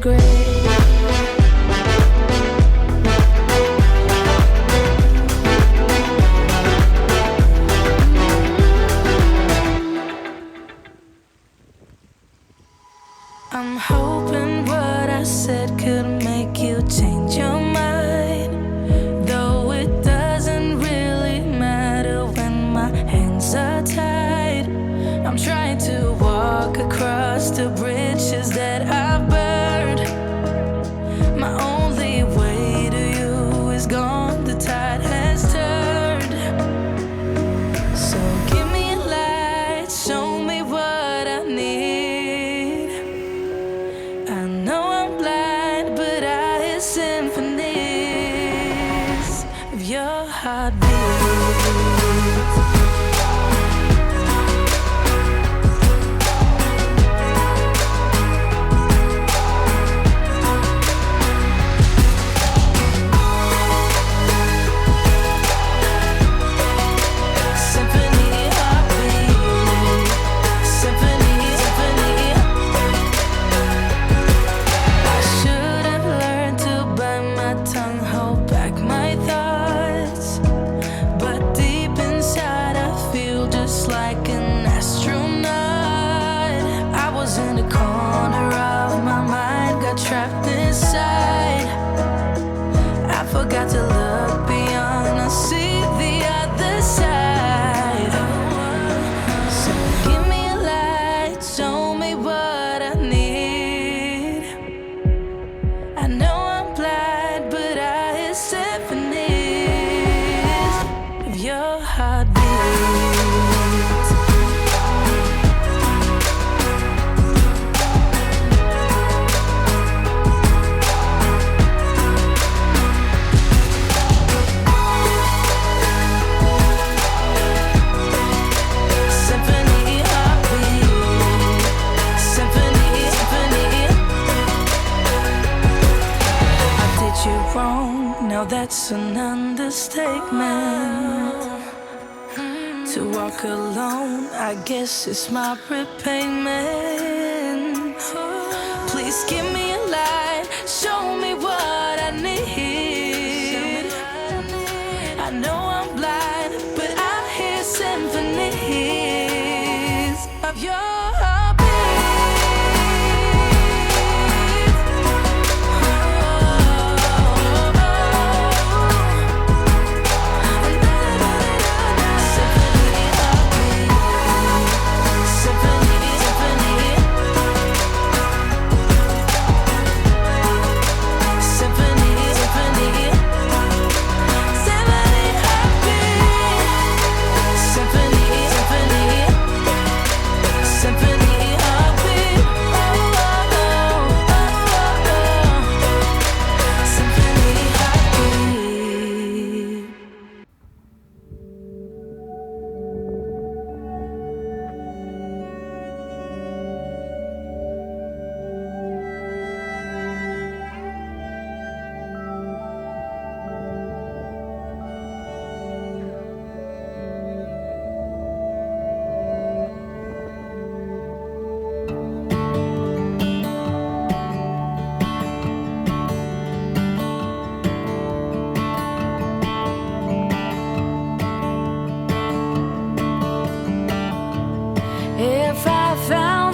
great. I'm hoping what I said could make you change your mind, though it doesn't really matter when my hands are tied. I'm trying to walk across the bridges that I've burned. My only way to you is gone, the tide has turned. So give me a light, show me what I need. I know I'm blind, but I hear symphonies of your heartbeat. Trapped inside, I forgot to look beyond. I see the other side. So give me a light, show me what I need. I know I'm blind, but I hear symphonies of your heartbeat. Now that's an understatement. To walk alone, I guess it's my repayment. Please give me a light, show me what I need. I know I'm blind, but I hear symphonies of your heartbeat. If I found